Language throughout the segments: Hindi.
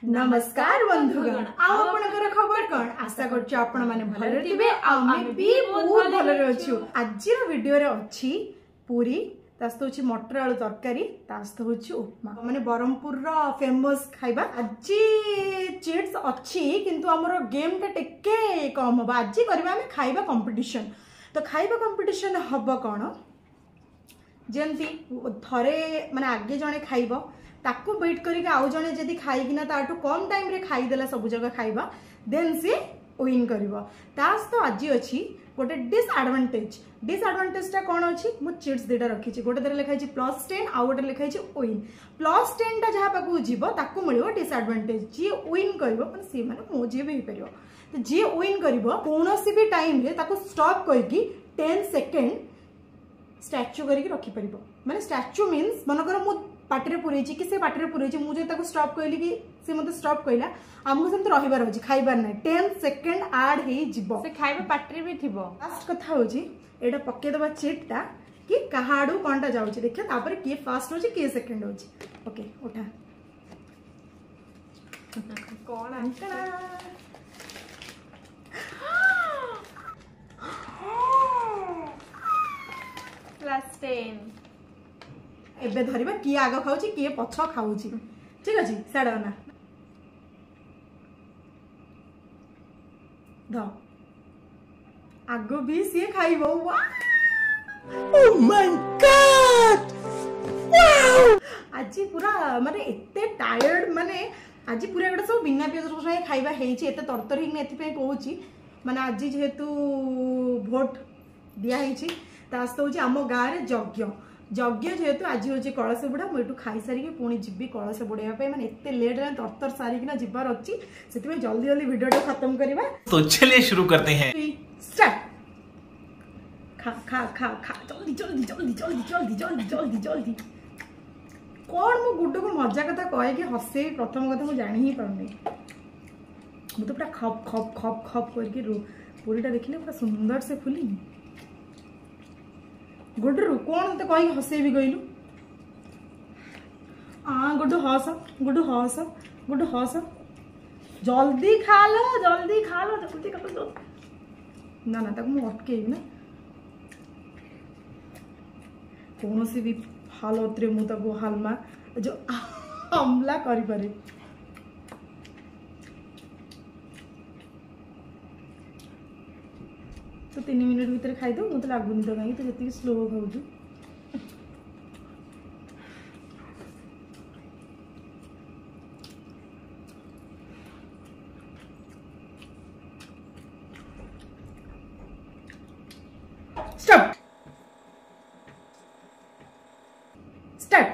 नमस्कार बंधुगण आपणकर खबर कौन आशा करछु आपण माने भले थिबे आमे भी बहुत भले रहछु। आज वीडियो रे अछि पूरी तास्त होछि मटर आलू तरकारी तास्त होछि उपमा माने बरहमपुर रो फेमस खाइबा। आज चिट्स अछि किंतु हमर गेम टा टेके कम होबा। आज करबा हमें खाइबा कंपटीशन। तो खाइबा कंपटीशन हबो कोन जेंती थरे माने आगे जने खाइबो ताको वेट करके आउ जने जदी खाइकिना ताटू कम टाइम रे खाई देला सब जगह खाइबा देन से विन करबो। तास तो आज अछि गोटे डिसएडवांटेज टा कोन अछि मु चिट्स देटा रखी छी। गोटे दरे लिखाई छी +10 आ गोटे लिखाई छी विन। +10 टा जहा पाकू जीवो ताको मिलिबो डिसएडवांटेज। जे विन करबो माने से माने मो जे भी परिबो। तो जे विन करबो कोनोसी भी टाइम रे ताको स्टॉप करके 10 सेकंड स्टैच्यू करके रखी परिबो। माने स्टैच्यू मींस मनकर मु पाटरे पुरै छी कि से पाटरे पुरै छी मु जे ताको स्टॉप कहली कि से मते स्टॉप कहला हमहु सेम रहिबार होची खाइबार नै 10 सेकंड ऐड हे जिवो से खाइबा पाटरे भी थिबो। लास्ट कथा होची एटा पक्के दबा चिटटा कि कहाडू कोनटा जाउची देखिया तापर के फास्ट होची के सेकंड होची। ओके उठा कोन अंकना +10 एबे धरिबा किए आग खाउची किए पछ खाउची। ठीक अछि साडा ना द आगो भी से खाइबो। ओह माय गॉड वाओ आज पूरा माने एते टायर्ड माने आज पूरा एटा सब बिना पियाज रसुन खाइबा हेची एते तरतर हिने एथि पे कहूची माने आज जेहेतु भोट दिया हेची तास्त होची आम गाँ रे यज्ञ जेहेतु आज हूँ कलश बुढ़ा मुझे खाई सारिकी पुणी जी कलश बुड़ाई मैंने एत लेट तरतर सारिकिना जीवार अच्छी से जल्दी जल्दी वीडियो खत्म करवा। तो चलिए शुरू करते हैं। स्टार्ट खा खा खा खा जल्दी जल्दी जल्दी जल्दी जल्दी जल्दी जल्दी जल्दी कौन मो गुड्डू को मजा कथा कहे कि हसे प्रथम कथा मुझे जानी ही पाऊनी मुझे पूरा खप खप खप खप करके पूरीटा देखिले पूरा सुंदर से फुली गुड्डू कौन तो कहीं हसे भी गईलु गुड्डू हस गुड्डू हस जल्दी खा लो जल्दी खा लो जल्दी खा लो ना ना तक मुझे अटकेबी ना कौन सी भी हालत रे मुझे हालमा जो हमला करी पारे। तो 3 मिनट भीतर खाई दो मत लगुनि तो कहीं तो जी स्लो खाऊ। स्टॉप स्टार्ट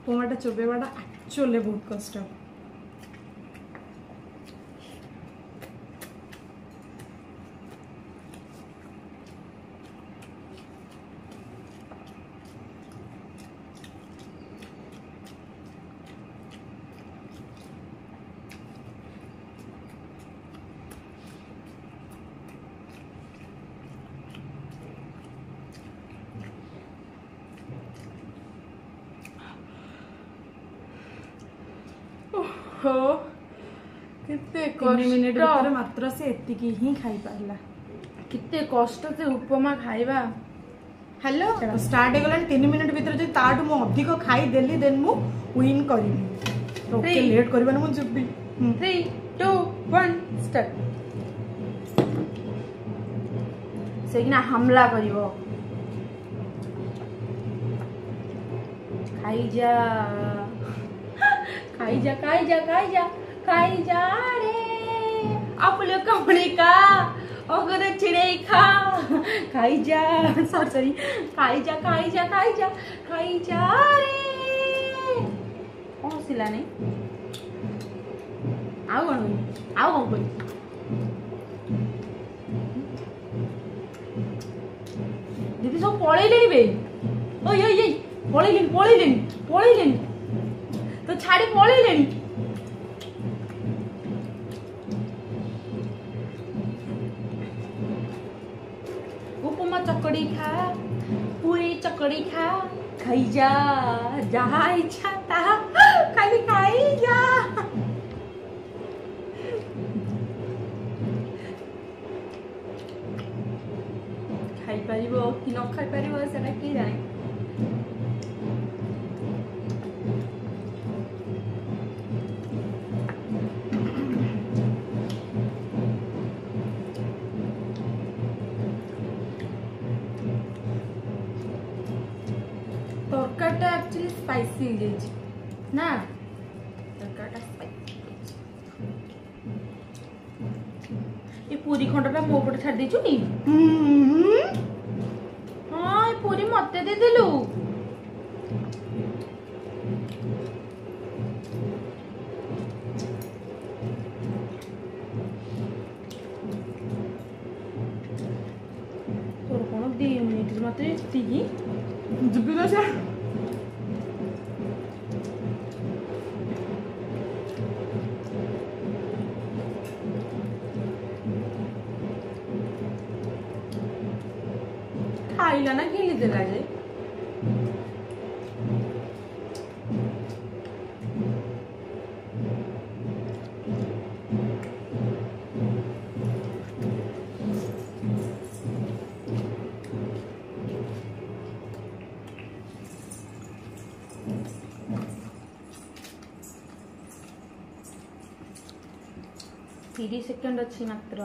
टमाटा चोबेवाटा एक्चुअली बहुत कष्ट। हो केते 3 मिनिट कष्ट भितर मात्र से एतिकी ही खाई पारला। केते कष्ट से उपमा खाइबा। हेलो स्टार्ट हो गलान 3 मिनिट भितर जे ताडू मु अधिक खाई देली देन मु विन करिनी। तो ओके 3 लेट करबान मु जुबी। 3 2 1 स्टार्ट। सेगिना हमला करिवो। खाई जा खाई जा खाई जा खाई जा खाई जा रे आपले कपड़े का अगर चिड़े खा खाई जा सॉरी खाई जा खाई जा खाई जा खाई जा रे हसिला नहीं आउ कौन दीदी सब पळैले बे ओय ओय ओय पळैले तो छाड़ी पळैले उपमा चकड़ी खा पूरी चकड़ी खा खाई जा जहा इच्छा ताहा खाली खाई जा खाई पारिबो कि न खाई पारिबो सेटा की जाने। तरकाटा एक्चुअली स्पाइसी हो जाइए ना तरकाटा स्पाइसी ये पूरी खंडटा मो पटे छाड़ देचु नी हां ये पूरी मते दे देलु तोर कोन 2 मिनिट मात्र एतिकी जुबी ना जा खाइला ना खेली देला जे तीस सेकंड अच्छी मात्र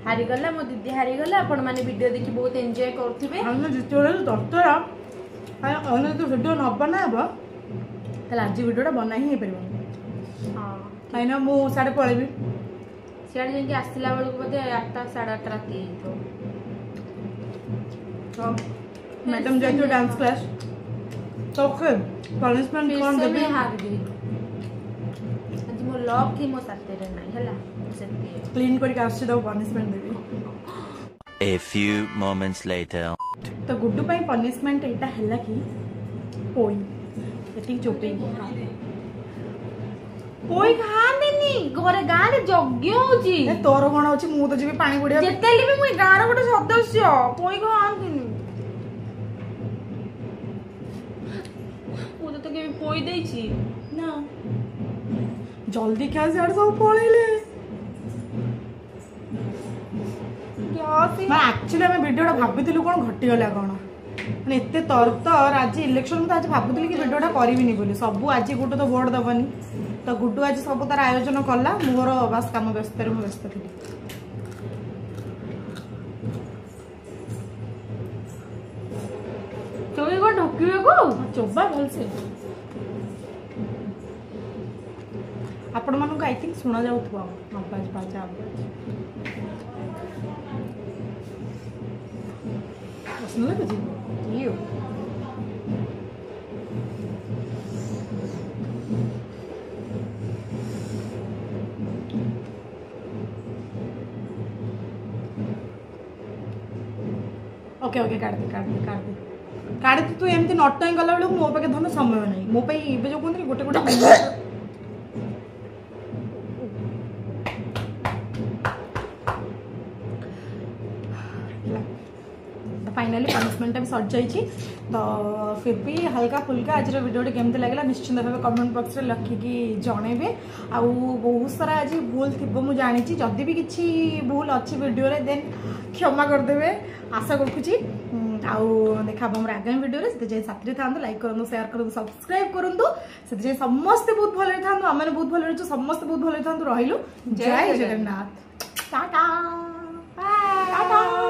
हारीगला मो दीदी हारीगला आपण माने वीडियो देखि बहुत एंजॉय करथिबे हमने जितोले दस्तरा आय अने तो वीडियो न बनाबो तला आज वीडियोटा बना ही परबो हां काइना मु साडे पळेबी सियाड जेंकी आस्तिला बेलको बदे 8 8:30 राती तो मैडम जाइतो डांस क्लास तो के पनिशमेंट कोन देबे हार गई आज मो लॉक थी मो साथे रे नाही हला क्लीन करके आसी दो punishment Devi. A few moments later. तो गुड्डू पाई पनिशमेंट एटा हला कि पोई एटी चोपे पोई खानेनी घरे गां रे यज्ञ होची ए तोर कोन होची मु तो जेबी पानी गुडिया जेतेली भी मुई गां रे गोटे सदस्य पोई खानेनी मु तो केबी पोई देछि ना जल्दी क्या साड सब पळेले मैं एक्चुअली मैं वीडियोटा भाबिथिलु कोन घटी गला कोन माने एते तरतर आज इलेक्शन में आज भाबुथिलि कि वीडियोटा करिविनी बोली सब आज गुड्डू तो वोट दबनी तो गुड्डू आज सब तार आयोजन कला मोर बस काम व्यस्त रे व्यस्त थी तोई को ढकिवे को चोबा भल से आपण मानू आई थिंक सुना जाउथबो आवाज बाजा सुन ले बजी यो ओके ओके काट दे काट दे काट दे काट दे तू एमती नटई गला बेलू मो पाखे धन समय नहीं मो जो कहते गोटे गोटे फाइनाली पनिशमेंट भी सर जाइए तो फिर भी हल्का फुल्का आज वीडियो केमती लगे निश्चिंत भाव कमेंट बॉक्स रे लिखिकी जनइबे आउ बहुत सारा आज भूल थी मुझे जानी जदि भी किसी भूल अच्छी वीडियो रे देन क्षमा करदे आशा करुच्ची आउ देखा आम आगामी वीडियो से साथी था लाइक करूँ शेयर करूँ सब्सक्राइब करूँ से समस्ते बहुत भले था आम बहुत भले समस्त बहुत भले था रही जय जगन्नाथ टाटा बाय टाटा।